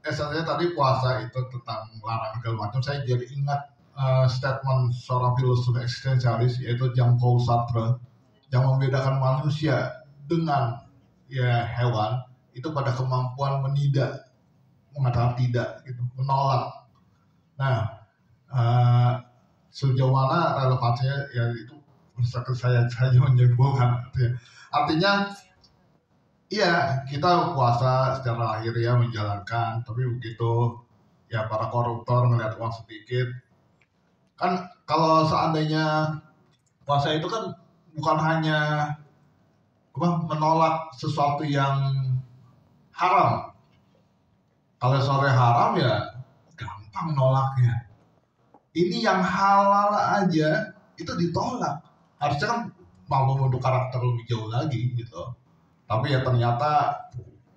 esensinya tadi puasa itu tentang larangan segala macam. Saya jadi ingat statement seorang filosof eksistensialis yaitu Jean-Paul Sartre yang membedakan manusia dengan ya hewan itu pada kemampuan menidak, mengatakan tidak, gitu, menolak. Nah, sejauh mana relevansinya ya itu saya menyimpulkan. Artinya, iya kita puasa secara lahir ya menjalankan, tapi begitu ya para koruptor ngelihat uang sedikit, kan kalau seandainya puasa itu kan bukan hanya menolak sesuatu yang haram. Kalau sore haram ya gampang nolaknya. Ini yang halal aja itu ditolak. Harusnya kan mau membentuk karakter lebih jauh lagi gitu. Tapi ya ternyata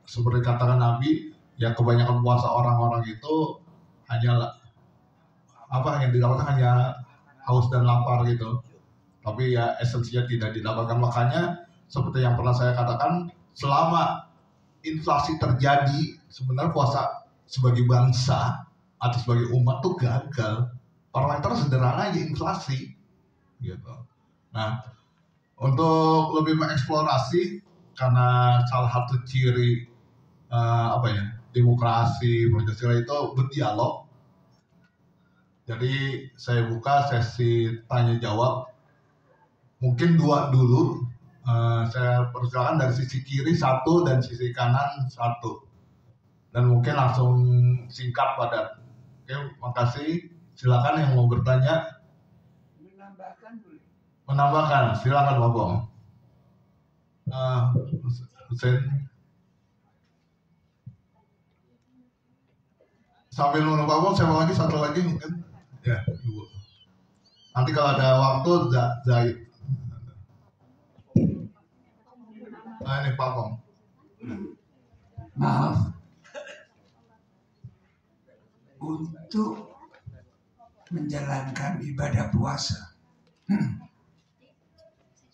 seperti katakan Nabi, ya kebanyakan puasa orang-orang itu hanya yang didapatkan hanya haus dan lapar gitu. Tapi ya esensinya tidak didapatkan. Makanya seperti yang pernah saya katakan, selama inflasi terjadi, sebenarnya puasa sebagai bangsa atau sebagai umat tuh gagal. Parameter sederhana aja inflasi gitu. Nah, untuk lebih mengeksplorasi, karena salah satu ciri demokrasi Pancasila itu berdialog. Jadi saya buka sesi tanya jawab. Mungkin 2 dulu. Saya persilakan dari sisi kiri 1 dan sisi kanan 1. Dan mungkin langsung singkat padat. Oke, makasih. Silakan yang mau bertanya. Menambahkan, silakan Bapak. Hussein. Sambil menunggu Bapak, saya mau lagi 1 lagi mungkin. Ya, Ibu. Nanti kalau ada waktu, Zaid. Nah ini Pak Pong. Maaf. Untuk menjalankan ibadah puasa,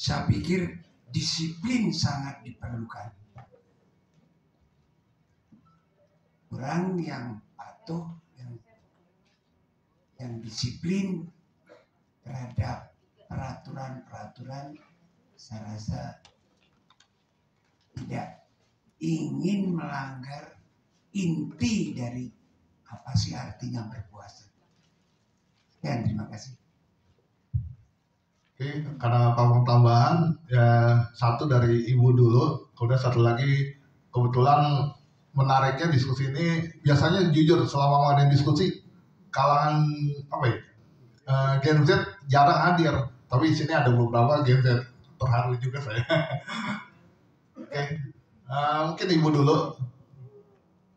saya pikir disiplin sangat diperlukan. Orang yang patuh, yang disiplin terhadap peraturan-peraturan, saya rasa tidak ingin melanggar inti dari apa sih artinya berpuasa. Sekian, terima kasih. Oke, karena kamu tambahan ya 1 dari Ibu dulu, kemudian 1 lagi. Kebetulan menariknya diskusi ini biasanya jujur selama ada diskusi kalangan Gen Z jarang hadir, tapi di sini ada beberapa Gen Z, terharu juga saya. Oke, mungkin Ibu dulu.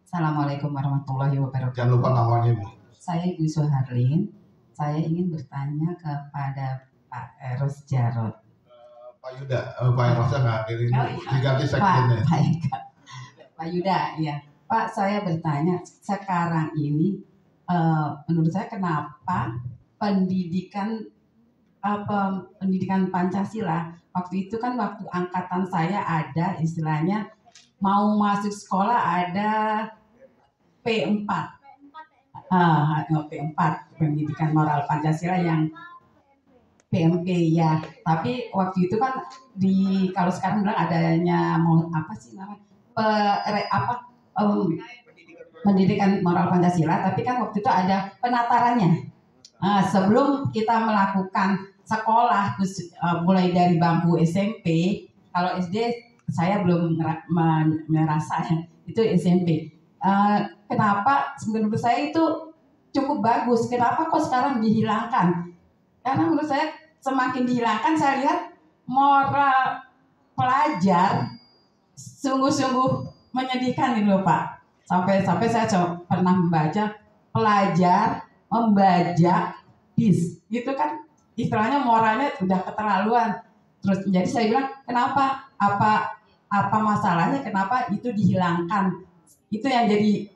Assalamualaikum warahmatullahi wabarakatuh. Jangan lupa namanya Ibu. Saya Ibu Soharlin. Saya ingin bertanya kepada Pak Eros Jarot. Pak Yuda, Pak Erosnya nggak hadir ini. Diganti sekjennya. Pak Yuda, ya. Pak, saya bertanya sekarang ini, menurut saya kenapa pendidikan Pancasila waktu itu kan waktu angkatan saya ada istilahnya mau masuk sekolah ada P4. P4 pendidikan moral Pancasila yang PMP ya. Tapi waktu itu kan kalau sekarang bilang adanya pendidikan moral Pancasila, tapi kan waktu itu ada penatarannya. Sebelum kita melakukan sekolah mulai dari bangku SMP, kalau SD saya belum merasa itu SMP. Kenapa menurut saya itu cukup bagus? Kenapa kok sekarang dihilangkan? Karena menurut saya semakin dihilangkan, saya lihat moral pelajar sungguh-sungguh menyedihkan ini loh Pak. Sampai saya pernah membaca pelajar membajak bis, itu kan istilahnya moralnya udah keterlaluan. Terus jadi saya bilang kenapa? Apa masalahnya? Kenapa itu dihilangkan? Itu yang jadi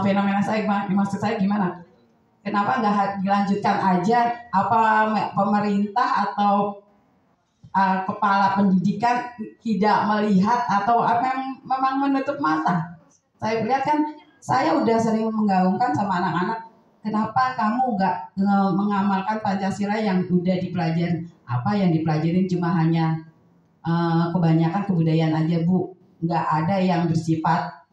fenomena saya. Maksud saya gimana? Kenapa nggak dilanjutkan aja? Apa pemerintah atau kepala pendidikan tidak melihat atau apa yang memang menutup mata? Saya lihat kan saya udah sering menggaungkan sama anak-anak, kenapa kamu nggak mengamalkan Pancasila yang udah dipelajarin? Apa yang dipelajarin cuma hanya kebanyakan kebudayaan aja, Bu. Nggak ada yang bersifat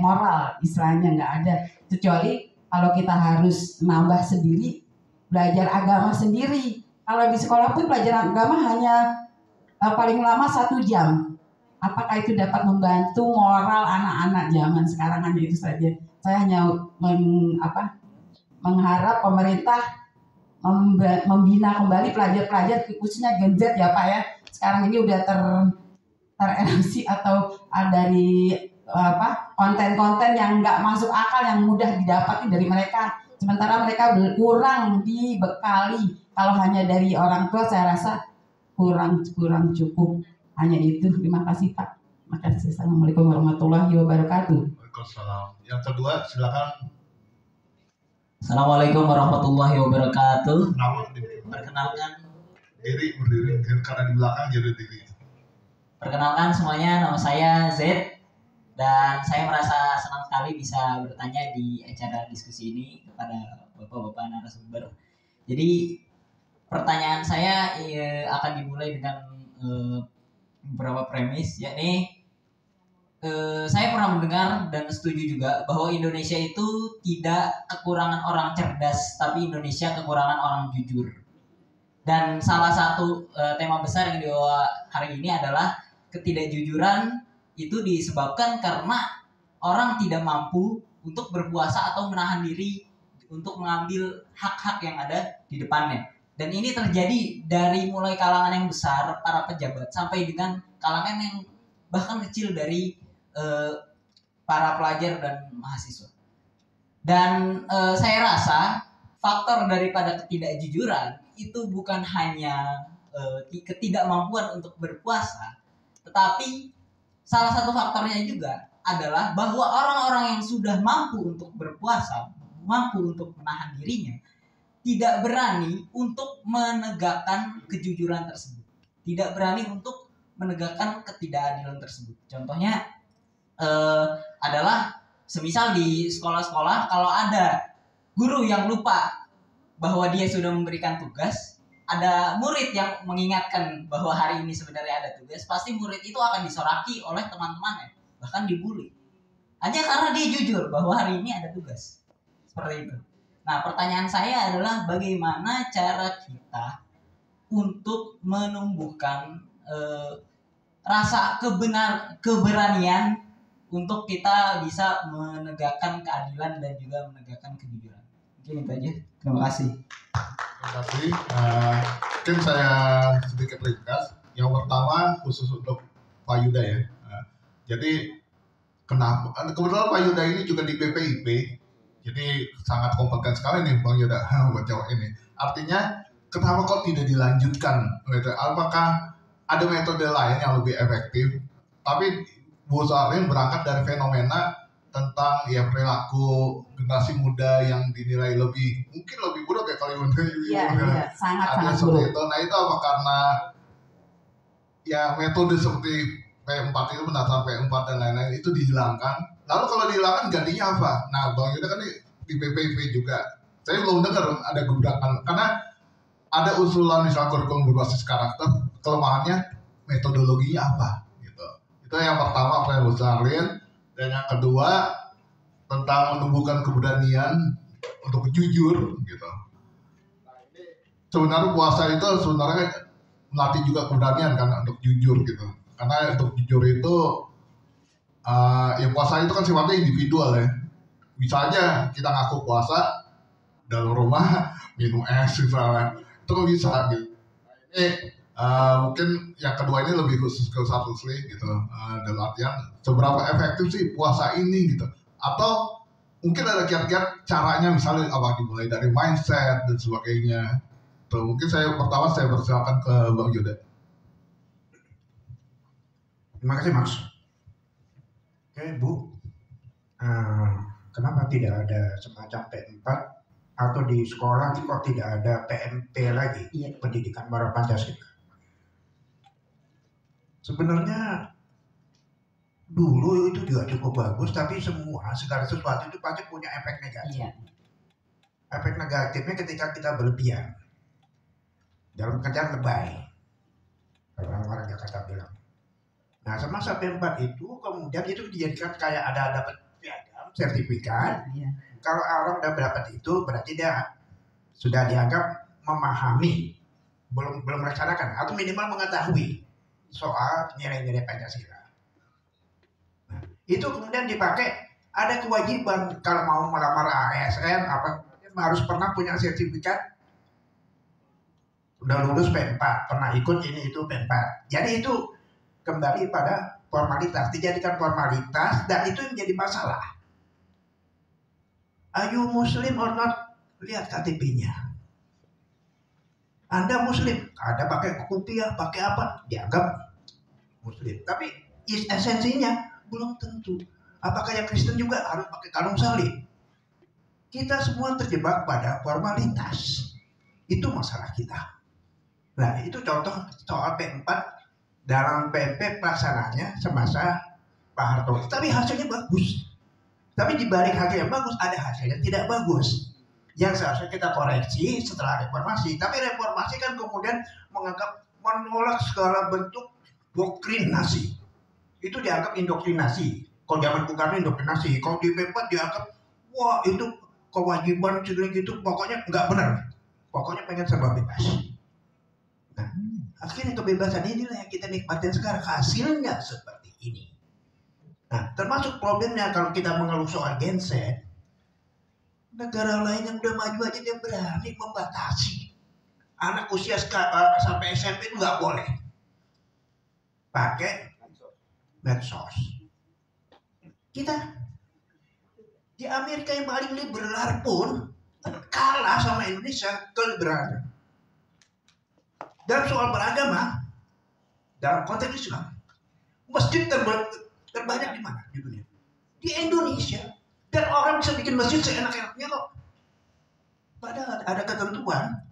moral, istilahnya nggak ada. Kecuali kalau kita harus nambah sendiri, belajar agama sendiri. Kalau di sekolah pun pelajaran agama hanya paling lama 1 jam. Apakah itu dapat membantu moral anak-anak zaman sekarang? Hanya itu saja. Saya hanya mengharap pemerintah membina kembali pelajar-pelajar, khususnya Gen Z ya Pak ya. Sekarang ini udah tereduksi atau dari konten-konten yang nggak masuk akal yang mudah didapati dari mereka. Sementara mereka kurang dibekali. Kalau hanya dari orang tua saya rasa kurang cukup. Hanya itu. Terima kasih Pak. Terima kasih. Assalamualaikum warahmatullahi wabarakatuh. Waalaikumsalam. Yang kedua silakan. Assalamualaikum warahmatullahi wabarakatuh. Nama Perkenalkan berdiri karena di belakang jadi diri. Perkenalkan semuanya, nama saya Z dan saya merasa senang sekali bisa bertanya di acara diskusi ini kepada bapak-bapak narasumber. Jadi pertanyaan saya akan dimulai dengan beberapa premis, yakni saya pernah mendengar dan setuju juga bahwa Indonesia itu tidak kekurangan orang cerdas, tapi Indonesia kekurangan orang jujur. Dan salah satu tema besar yang dibawa hari ini adalah ketidakjujuran itu disebabkan karena orang tidak mampu untuk berpuasa atau menahan diri untuk mengambil hak-hak yang ada di depannya. Dan ini terjadi dari mulai kalangan yang besar, para pejabat, sampai dengan kalangan yang bahkan kecil dari para pelajar dan mahasiswa. Dan saya rasa faktor daripada ketidakjujuran itu bukan hanya ketidakmampuan untuk berpuasa, tetapi salah satu faktornya juga adalah bahwa orang-orang yang sudah mampu untuk berpuasa, mampu untuk menahan dirinya, tidak berani untuk menegakkan kejujuran tersebut, tidak berani untuk menegakkan ketidakadilan tersebut. Contohnya adalah semisal di sekolah-sekolah kalau ada guru yang lupa bahwa dia sudah memberikan tugas, ada murid yang mengingatkan bahwa hari ini sebenarnya ada tugas, pasti murid itu akan disoraki oleh teman-temannya, bahkan dibully. Hanya karena dia jujur bahwa hari ini ada tugas. Seperti itu. Nah, pertanyaan saya adalah bagaimana cara kita untuk menumbuhkan rasa keberanian untuk kita bisa menegakkan keadilan dan juga menegakkan kejujuran. Mungkin itu aja. Terima kasih. Terima kasih. Mungkin saya sedikit ringkas. Yang pertama khusus untuk Pak Yuda ya. Jadi kenapa? Kebetulan Pak Yuda ini juga di BPIP. Jadi sangat kompeten sekali nih Bang Yuda buat jawab ini. Artinya kenapa kok tidak dilanjutkan? Apakah ada metode lain yang lebih efektif? Tapi Bu Sarin berangkat dari fenomena tentang ya perilaku generasi muda yang dinilai mungkin lebih buruk ya kalau Iya, sangat seperti itu. Nah itu apa karena ya metode seperti P4 itu pendataan P4 dan lain-lain itu dihilangkan. Lalu kalau dihilangkan gantinya apa? Nah Bang Yuda kan di BPIP juga. Saya belum dengar ada gebrakan karena ada usulan misalnya kurikulum berbasis karakter, kelemahannya metodologinya apa? Itu yang pertama apa yang besarin, dan yang kedua tentang menumbuhkan keberanian untuk jujur gitu. Sebenarnya puasa itu sebenarnya melatih juga keberanian kan untuk jujur gitu. Karena untuk jujur itu ya puasa itu kan sifatnya individual ya. Bisa aja kita ngaku puasa dalam rumah minum es misalnya, itu kan bisa gitu. Mungkin yang kedua ini lebih khusus ke satu gitu, dalam artian seberapa efektif sih puasa ini gitu, atau mungkin ada kiat-kiat caranya misalnya apa dimulai dari mindset dan sebagainya. Tuh, mungkin pertama saya persilakan ke Bang Yuda. Terima kasih Mas. Oke Bu, kenapa tidak ada semacam P4 atau di sekolah kok tidak ada PMP lagi, pendidikan moral Pancasila? Sebenarnya dulu itu juga cukup bagus, tapi segala sesuatu itu pasti punya efek negatif. Iya. Efek negatifnya ketika kita berlebihan, dalam kerjaan lebay, kalau orang Jakarta bilang. Nah, semasa P4 itu kemudian itu dijadikan kayak ada dapat piagam, sertifikat. Iya. Kalau orang udah dapat itu berarti dia sudah dianggap memahami, belum melaksanakan atau minimal mengetahui soal nilai-nilai Pancasila. Nah, itu kemudian dipakai, ada kewajiban kalau mau melamar ASN apa harus pernah punya sertifikat udah lulus P4, pernah ikut ini itu P4. Jadi itu kembali pada formalitas, dijadikan formalitas dan itu menjadi masalah. Are you Muslim or not? Lihat KTP-nya. Anda Muslim, ada pakai kopiah, pakai apa, dianggap Muslim. Tapi esensinya belum tentu. Apakah yang Kristen juga harus pakai kalung salib? Kita semua terjebak pada formalitas. Itu masalah kita. Nah, itu contoh soal P4 dalam PMP pelaksanaannya semasa Pak Harto. Tapi hasilnya bagus. Tapi di balik hasil yang bagus ada hasil yang tidak bagus. Yang seharusnya kita koreksi setelah reformasi. Tapi reformasi kan kemudian menolak segala bentuk doktrinasi. Itu dianggap indoktrinasi. Kalau zaman Bung Karno indoktrinasi. Kalau di P4 dianggap wah itu kewajiban gitu. Pokoknya nggak benar. Pokoknya pengen serba bebas. Nah, akhirnya kebebasan inilah yang kita nikmatin sekarang. Hasilnya seperti ini. Nah, termasuk problemnya kalau kita mengeluh soal genset. Negara lain yang udah maju aja dia berani membatasi. Anak usia sampai SMP itu nggak boleh pakai medsos. Kita di Amerika yang paling liberal pun kalah sama Indonesia keliberalannya. Dalam soal beragama, dalam konteks Islam, masjid terbanyak di mana di dunia? Di Indonesia. Dan orang bisa bikin masjid seenak-enaknya kok. Padahal ada ketentuan.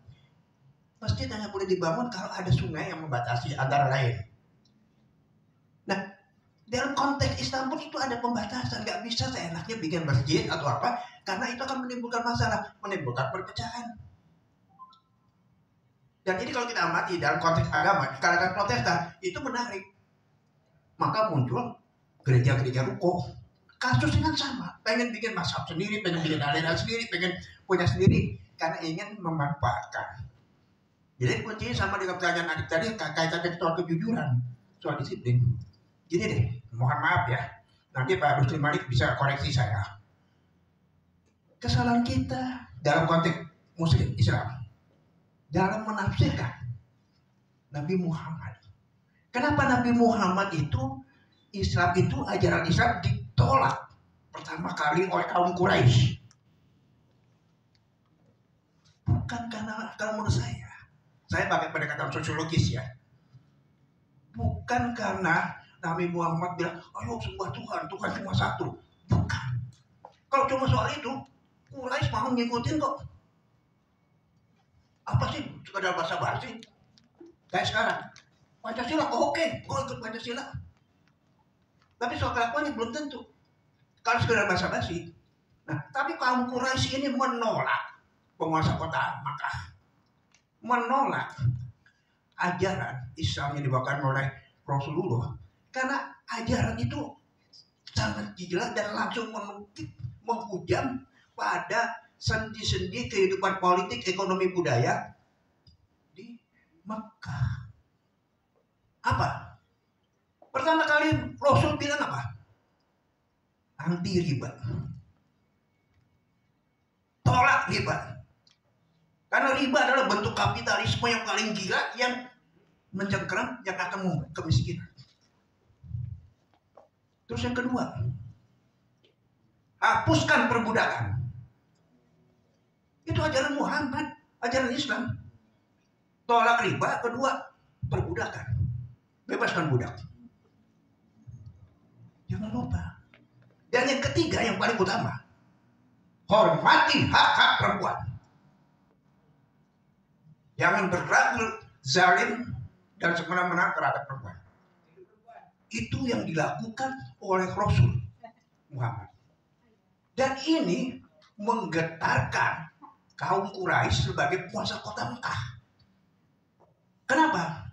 Masjid hanya boleh dibangun kalau ada sungai yang membatasi antara lain. Nah, dalam konteks Islam pun itu ada pembatasan. Gak bisa seenaknya bikin masjid atau apa. Karena itu akan menimbulkan masalah. Menimbulkan perpecahan. Dan ini kalau kita amati dalam konteks agama, di kalangan Protestan, itu menarik. Maka muncul gereja-gereja ruko. Kasusnya kan sama, pengen bikin mazhab sendiri, pengen bikin aliran sendiri, pengen punya sendiri, karena ingin memanfaatkan. Jadi kuncinya sama dengan pertanyaan adik tadi, kaitannya soal kejujuran, soal disiplin. Gini deh, mohon maaf ya, nanti Pak Rusli Malik bisa koreksi saya. Kesalahan kita dalam konteks Muslim Islam, dalam menafsirkan Nabi Muhammad. Kenapa Nabi Muhammad itu, Islam itu, ajaran Islam ditolak pertama kali oleh kaum Quraisy? Bukan karena, kalau menurut saya pakai pendekatan sosiologis ya, bukan karena Nabi Muhammad bilang, ayo sembah Tuhan, Tuhan cuma satu. Bukan. Kalau cuma soal itu, Quraisy mau ngikutin kok. Apa sih sekedar basa-basi? Kayak sekarang, Pancasila, oke, gue ikut Pancasila. Tapi soal kelakuannya belum tentu. Kalau sekedar basa-basi. Nah, tapi kaum Quraisy ini menolak penguasa kota Makkah. Menolak ajaran Islam yang dibawakan oleh Rasulullah. Karena ajaran itu sangat gila dan langsung menghujam pada sendi-sendi kehidupan politik, ekonomi, budaya di Makkah. Apa? Pertama kali Rasul bilang apa? Anti riba. Tolak riba. Karena riba adalah bentuk kapitalisme yang paling gila yang mencengkeram, yang akan membuat kemiskinan. Terus yang kedua, hapuskan perbudakan. Itu ajaran Muhammad, ajaran Islam. Tolak riba, kedua perbudakan. Bebaskan budak. Jangan lupa. Dan yang ketiga yang paling utama, hormati hak-hak perempuan. Jangan berlaku zalim dan semena-mena terhadap perempuan. Itu yang dilakukan oleh Rasul Muhammad. Dan ini menggetarkan kaum Quraisy sebagai penguasa kota Mekah. Kenapa?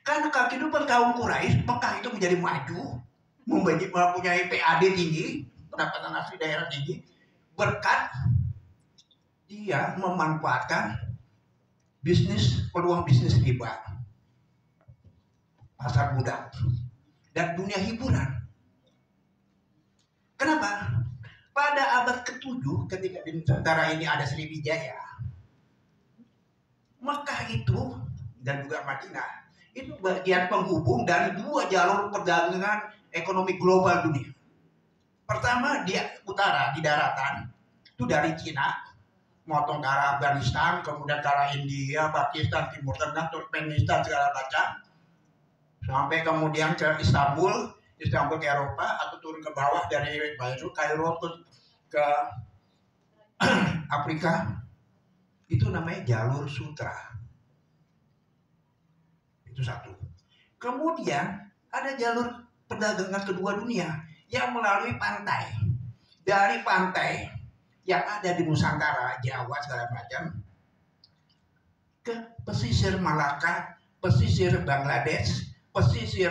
Karena kehidupan kaum Quraisy, Mekah itu menjadi maju, mempunyai PAD tinggi, pendapatan asli daerah tinggi, berkat dia memanfaatkan peluang bisnis riba, pasar budak, dan dunia hiburan. Kenapa? Pada abad ke-7 ketika di Nusantara ini ada Sriwijaya, Mekah itu dan juga Madinah itu bagian penghubung dari dua jalur perdagangan ekonomi global dunia. Pertama di utara, di daratan, itu dari Cina, motong ke arah Afghanistan, kemudian ke arah India, Pakistan, Timur Tengah, Turkmenistan, segala macam, sampai kemudian ke Istanbul ke Eropa, atau turun ke bawah dari Beirut, Kairo ke Afrika. Itu namanya jalur sutra. Itu satu. Kemudian ada jalur perdagangan kedua dunia yang melalui pantai. Dari pantai yang ada di Nusantara, Jawa, segala macam, ke pesisir Malaka, pesisir Bangladesh, pesisir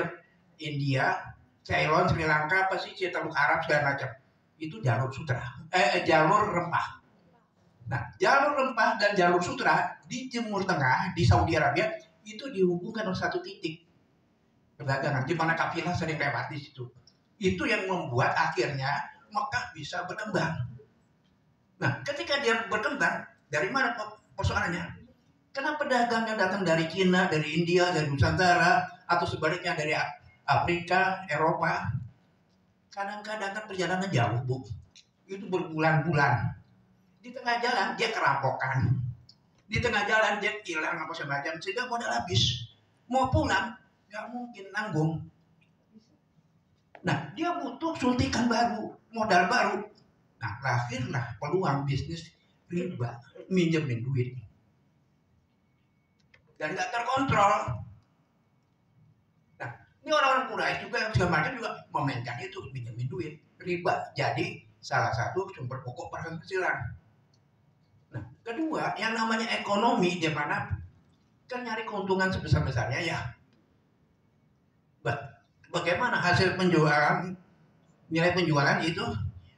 India, Ceylon, Sri Lanka, pesisir Teluk Arab, segala macam. Itu jalur sutra, jalur rempah. Nah, jalur rempah dan jalur sutra di Timur Tengah, di Saudi Arabia, itu dihubungkan oleh satu titik perdagangan, di mana kafilah sering lewat di situ. Itu yang membuat akhirnya Mekah bisa berkembang. Nah, ketika dia berkembang, dari mana persoalannya? Karena pedagang yang datang dari Cina, dari India, dari Nusantara, atau sebaliknya dari Afrika, Eropa, kadang-kadang kan perjalanan jauh, Bu. Itu berbulan-bulan. Di tengah jalan dia kerampokan. Di tengah jalan dia hilang apa semacam, sehingga modal habis. Mau pulang, nggak mungkin nanggung. Nah, dia butuh suntikan baru, modal baru. Nah, lahirlah peluang bisnis riba, minjemin duit. Dan nggak terkontrol. Nah, ini orang-orang Quraisy juga yang segala macam juga memainkan itu, minjemin duit, riba. Jadi, salah satu sumber pokok penghasilan. Nah, kedua, yang namanya ekonomi di mana kan nyari keuntungan sebesar-besarnya ya. Bagaimana hasil penjualan, nilai penjualan itu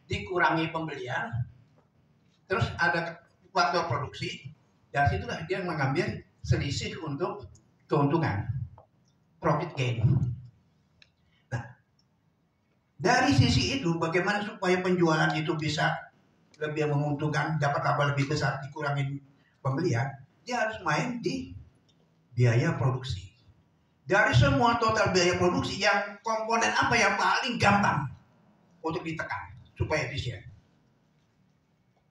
dikurangi pembelian, terus ada faktor produksi, dan situlah dia mengambil selisih untuk keuntungan, profit gain. Nah, dari sisi itu bagaimana supaya penjualan itu bisa lebih menguntungkan, dapat laba lebih besar, dikurangi pembelian, dia harus main di biaya produksi. Dari semua total biaya produksi, yang komponen apa yang paling gampang untuk ditekan supaya efisien?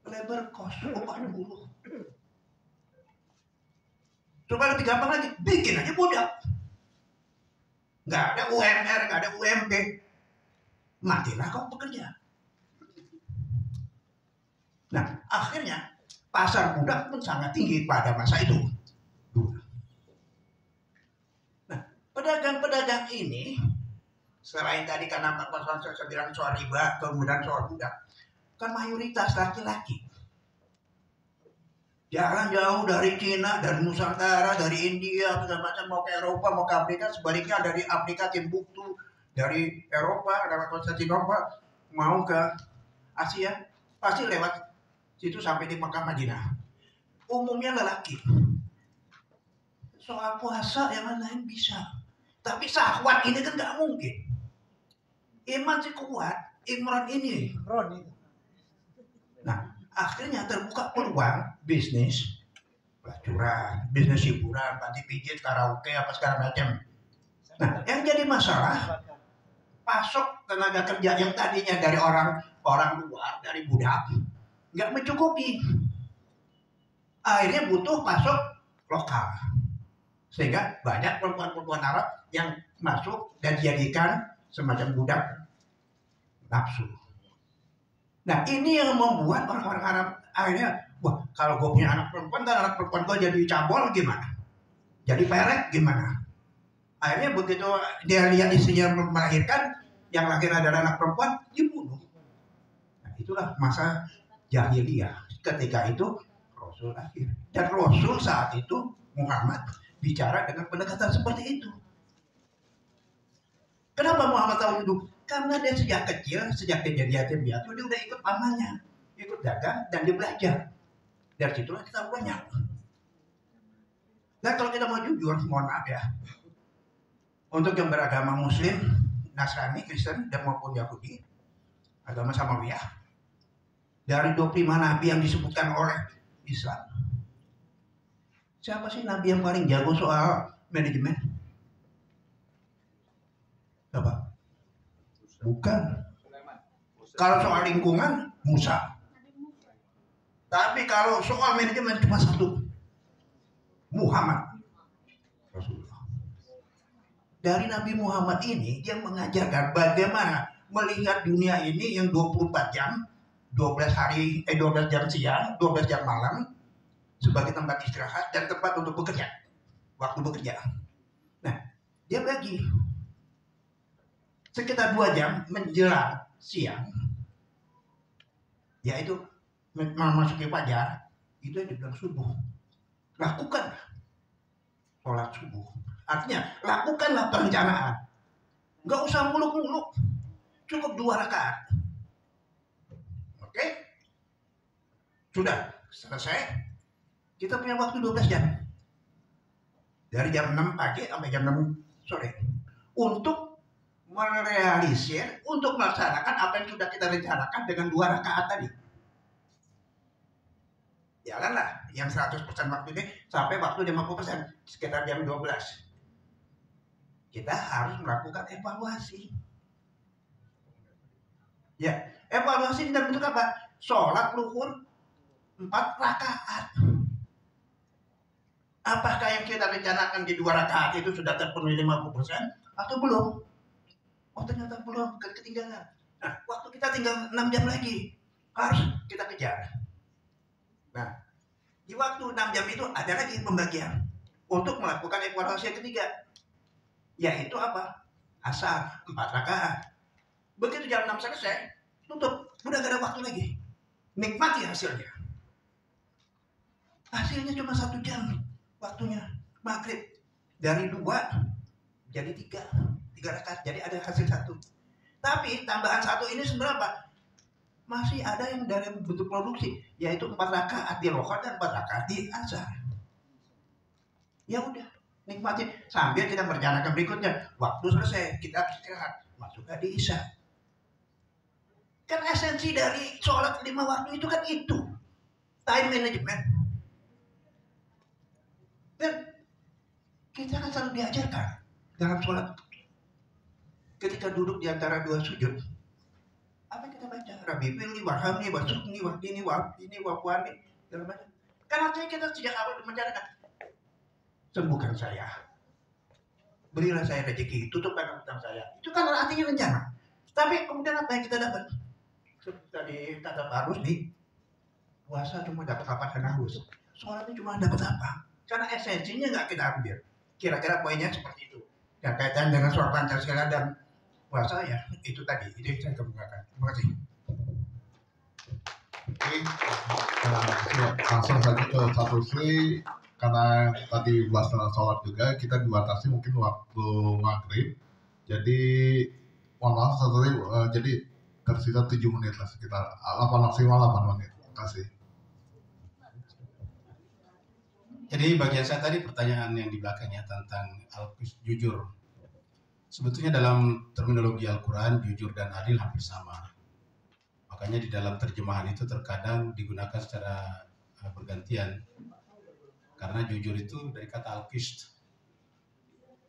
Labor cost, upah buruh. Coba lebih gampang lagi, bikin aja budak. Nggak ada UMR, nggak ada UMP, matilah kau pekerja. Nah, akhirnya pasar budak pun sangat tinggi pada masa itu. Nah, pedagang-pedagang ini, selain tadi karena saya bilang soal riba, kemudian soal budak, kan mayoritas laki-laki. Jalan jauh dari Cina, dari Nusantara, dari India, segala macam, mau ke Eropa, mau ke Afrika, sebaliknya dari Afrika, Timbuktu, dari Eropa, dari Konstantinopel, mau ke Asia, pasti lewat situ sampai di Mekah, Madinah. Umumnya lelaki. Soal puasa yang lain bisa, tapi syahwat ini kan nggak mungkin. Iman sih kuat, Imran ini. Nah, akhirnya terbuka peluang bisnis pelacuran, bisnis hiburan, panti pijit, karaoke, apa segala macam. Nah, yang jadi masalah, pasok tenaga kerja yang tadinya dari orang luar, dari budak, nggak mencukupi. Akhirnya butuh pasok lokal, sehingga banyak perempuan-perempuan Arab yang masuk dan dijadikan semacam budak nafsu. Nah, ini yang membuat orang-orang Arab akhirnya, wah, kalau gue punya anak perempuan dan anak perempuan gue jadi cabul gimana? Jadi perek gimana? Akhirnya begitu dia lihat istrinya melahirkan, yang lahir adalah anak perempuan, dibunuh. Nah, itulah masa jahiliyah. Ketika itu Rasul lahir. Dan Rasul saat itu, Muhammad, bicara dengan pendekatan seperti itu. Kenapa Muhammad tahu itu? Karena dia sejak kecil, sejak dia jadi yatim piatu, dia udah ikut pamannya, ikut dagang, dan dia belajar. Dari situlah kita banyak. Dan kalau kita mau jujur, mohon maaf ya, untuk yang beragama Muslim, Nasrani, Kristen, dan maupun Yahudi, agama Samawiyah, dari 25 nabi yang disebutkan oleh Islam, siapa sih nabi yang paling jago soal manajemen? Siapa? Bukan. Kalau soal lingkungan, Musa. Tapi kalau soal manajemen cuma satu, Muhammad. Rasulullah. Dari Nabi Muhammad ini, dia mengajarkan bagaimana melihat dunia ini yang 24 jam, 12 jam siang, 12 jam malam, sebagai tempat istirahat dan tempat untuk bekerja. Waktu bekerja. Nah, dia bagi sekitar 2 jam menjelang siang, yaitu memasuki fajar, itu yang dibilang subuh. Lakukan sholat subuh. Artinya, lakukanlah perencanaan. Nggak usah muluk-muluk. Cukup 2 rakaat. Oke? Sudah selesai. Kita punya waktu 12 jam. Dari jam 6 pagi sampai jam 6 sore. Untuk merealisir, untuk melaksanakan apa yang sudah kita rencanakan dengan 2 rakaat tadi. Jalanlah yang 100% waktu ini sampai waktu 50%, sekitar jam 12. Kita harus melakukan evaluasi. Ya, evaluasi dalam bentuk apa? Sholat luhur 4 rakaat. Apakah yang kita rencanakan di 2 rakaat itu sudah terpenuhi 50% atau belum? Oh, ternyata belum, ketinggalan. Nah, waktu kita tinggal 6 jam lagi, harus kita kejar. Nah, di waktu 6 jam itu ada lagi pembagian untuk melakukan evaluasi yang ketiga, yaitu apa? Asar 4 rakaat. Begitu jam 6 selesai, tutup, udah gak ada waktu lagi. Nikmati hasilnya. Hasilnya cuma 1 jam waktunya, maghrib. Dari 2 jadi 3 rakaat, jadi ada hasil 1. Tapi tambahan 1 ini seberapa? Masih ada yang dari bentuk produksi, yaitu 4 rakaat di rohar dan 4 rakaat di asar. Ya udah, nikmati sambil kita merencanakan berikutnya. Waktu selesai, kita istirahat, masuk di isya. Kan esensi dari sholat 5 waktu itu kan itu, time management. Dan kita kan selalu diajarkan dalam sholat, ketika duduk di antara 2 sujud, apa yang kita baca? Rabbi pilih, warhamni, wasukni, wahdini, wafini, wafwani, segala macam. Kan artinya kita sejak awal menjalankan, sembuhkan saya, berilah saya rezeki, tutupkan utang saya. Itu kan artinya rencana. Tapi kemudian apa yang kita dapat? Seperti tadi kata Pak Rusdi, puasa cuma dapat apa dan haus. Sholatnya cuma dapat apa? Karena esensinya nggak kita ambil. Kira-kira poinnya seperti itu. Dan kaitan dengan soal Pancasila dan puasa ya itu tadi, itu yang saya kemukakan. Terima kasih. Oke, langsung saja ke satu Sri, karena tadi bahas tentang sholat juga, kita dibatasi mungkin waktu maghrib. Jadi mohon maaf satu Sri, jadi tersisa 7 menit lah, sekitar 8 maksimal 8 menit. Terima kasih. Jadi bagian saya tadi pertanyaan yang di belakangnya tentang jujur. Sebetulnya dalam terminologi Al-Quran, jujur dan adil hampir sama. Makanya di dalam terjemahan itu terkadang digunakan secara bergantian. Karena jujur itu dari kata al-qist.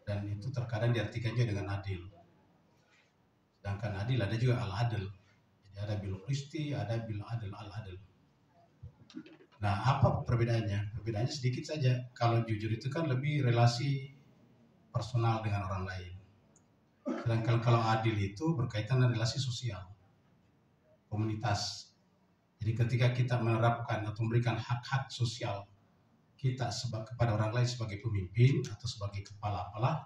Dan itu terkadang diartikan juga dengan adil. Sedangkan adil ada juga al-adil. Jadi ada bil qisti, ada bil adil, al-adil. Nah, apa perbedaannya? Perbedaannya sedikit saja. Kalau jujur itu kan lebih relasi personal dengan orang lain. Sedangkan kalau adil itu berkaitan dengan relasi sosial, komunitas. Jadi ketika kita menerapkan atau memberikan hak-hak sosial kita kepada orang lain sebagai pemimpin atau sebagai kepala apalah,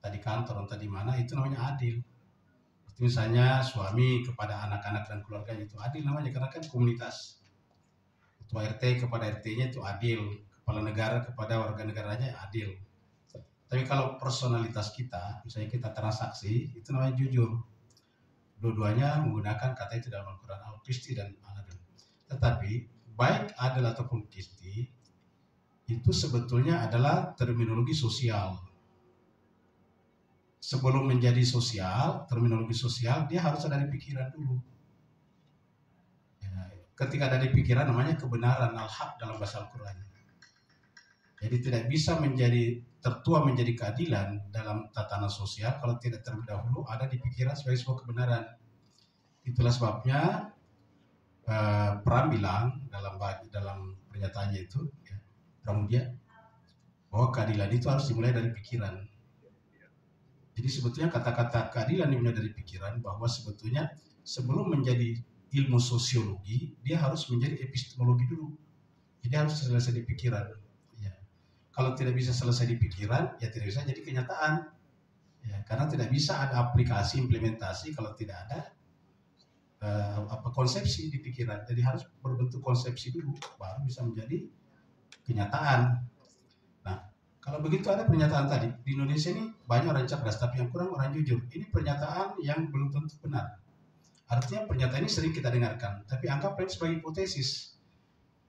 tadi kantor atau di mana, itu namanya adil. Seperti misalnya suami kepada anak-anak dan keluarganya itu adil namanya, karena kan komunitas. Ketua RT kepada RT-nya itu adil, kepala negara kepada warga negaranya adil. Tapi kalau personalitas kita, misalnya kita transaksi, itu namanya jujur. Dua-duanya menggunakan kata itu dalam Al-Quran, al-qisti dan al-adil. Tetapi baik adil ataupun qisti itu sebetulnya adalah terminologi sosial. Sebelum menjadi sosial, terminologi sosial dia harus ada di pikiran dulu. Ya, ketika ada di pikiran namanya kebenaran, al-haq dalam bahasa Al-Quran. Jadi tidak bisa menjadi tertua menjadi keadilan dalam tatanan sosial kalau tidak terlebih dahulu ada di pikiran sebagai sebuah kebenaran. Itulah sebabnya Pram bilang dalam pernyataannya itu, ya, Pramudia, bahwa keadilan itu harus dimulai dari pikiran. Jadi sebetulnya kata-kata keadilan dimulai dari pikiran, bahwa sebetulnya sebelum menjadi ilmu sosiologi dia harus menjadi epistemologi dulu. Jadi harus selesai di pikiran. Ya. Kalau tidak bisa selesai di pikiran, ya tidak bisa jadi kenyataan. Ya, karena tidak bisa ada aplikasi implementasi kalau tidak ada konsepsi di pikiran. Jadi harus berbentuk konsepsi dulu baru bisa menjadi kenyataan. Nah, kalau begitu ada pernyataan tadi di Indonesia ini banyak orang cerdas tapi yang kurang orang jujur. Ini pernyataan yang belum tentu benar. Artinya pernyataan ini sering kita dengarkan, tapi anggaplah sebagai hipotesis.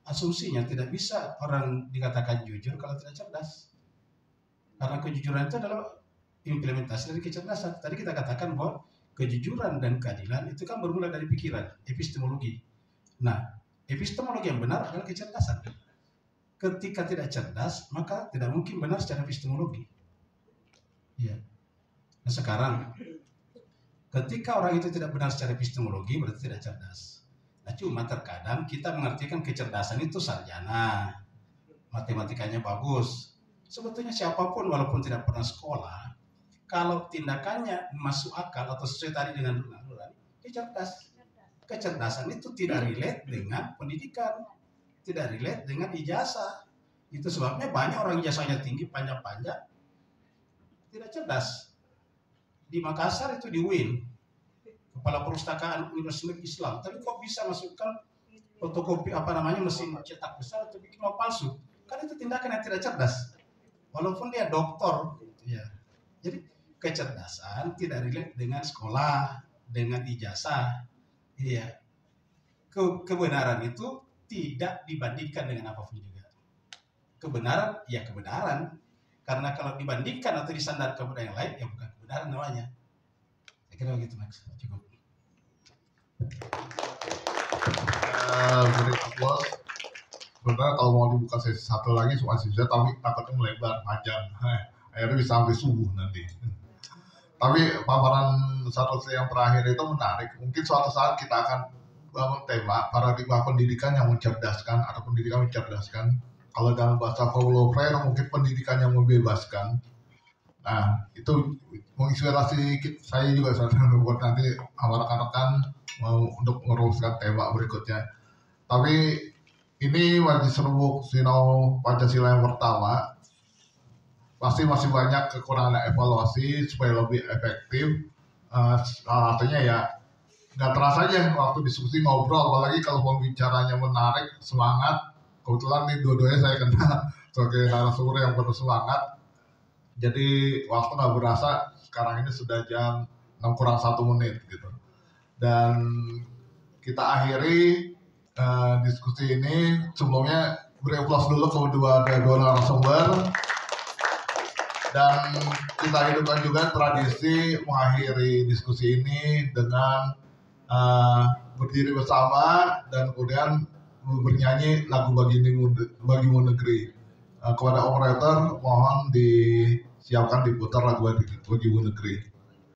Asumsinya tidak bisa orang dikatakan jujur kalau tidak cerdas. Karena kejujuran itu adalah implementasi dari kecerdasan. Tadi kita katakan bahwa kejujuran dan keadilan itu kan bermula dari pikiran, epistemologi. Nah, epistemologi yang benar adalah kecerdasan. Ketika tidak cerdas, maka tidak mungkin benar secara epistemologi. Ya. Nah sekarang, ketika orang itu tidak benar secara epistemologi, berarti tidak cerdas. Nah cuma terkadang kita mengartikan kecerdasan itu sarjana, matematikanya bagus. Sebetulnya siapapun walaupun tidak pernah sekolah, kalau tindakannya masuk akal atau sesuai tadi dengan nurani, dia cerdas. Kecerdasan itu tidak relate dengan pendidikan, tidak relate dengan ijazah. Itu sebabnya banyak orang ijazahnya tinggi, panjang-panjang, tidak cerdas. Di Makassar itu di UIN, kepala perpustakaan Universitas Islam, tapi kok bisa masukkan fotokopi mesin cetak besar atau bikin uang palsu? Kan itu tindakan yang tidak cerdas. Walaupun dia doktor, ya. Jadi kecerdasan tidak relate dengan sekolah, dengan ijazah. Iya. Kebenaran itu tidak dibandingkan dengan apapun juga. Kebenaran, ya kebenaran. Karena kalau dibandingkan atau disandar kepada yang lain, ya bukan kebenaran namanya. Saya kira begitu, Max. Cukup. Beri applause. Sebenarnya kalau mau dibuka sesi satu lagi soal sisi tapi takutnya melebar panjang. Akhirnya bisa sampai subuh nanti. Tapi paparan satu yang terakhir itu menarik. Mungkin suatu saat kita akan bangun tema paradigma pendidikan yang mencerdaskan atau pendidikan mencerdaskan. Kalau dalam bahasa Paulo Freire mungkin pendidikan yang membebaskan. Nah itu menginspirasi saya juga buat nanti sama rekan-rekan untuk meneruskan tema berikutnya. Tapi ini bagi serbuk Sinau Pancasila yang pertama pasti masih banyak kekurangan evaluasi supaya lebih efektif. Artinya ya nggak terasa aja waktu diskusi ngobrol, apalagi kalau pembicaranya menarik, semangat. Kebetulan nih dua-duanya saya kenal sebagai narasumber yang penuh semangat. Jadi waktu nggak berasa, sekarang ini sudah jam 6:01 gitu. Dan kita akhiri diskusi ini. Sebelumnya beri aplaus dulu kedua narasumber. Dan kita hidupkan juga tradisi mengakhiri diskusi ini dengan berdiri bersama dan kemudian bernyanyi lagu Bagimu Negeri. Kepada operator mohon disiapkan diputar lagu Bagimu Negeri.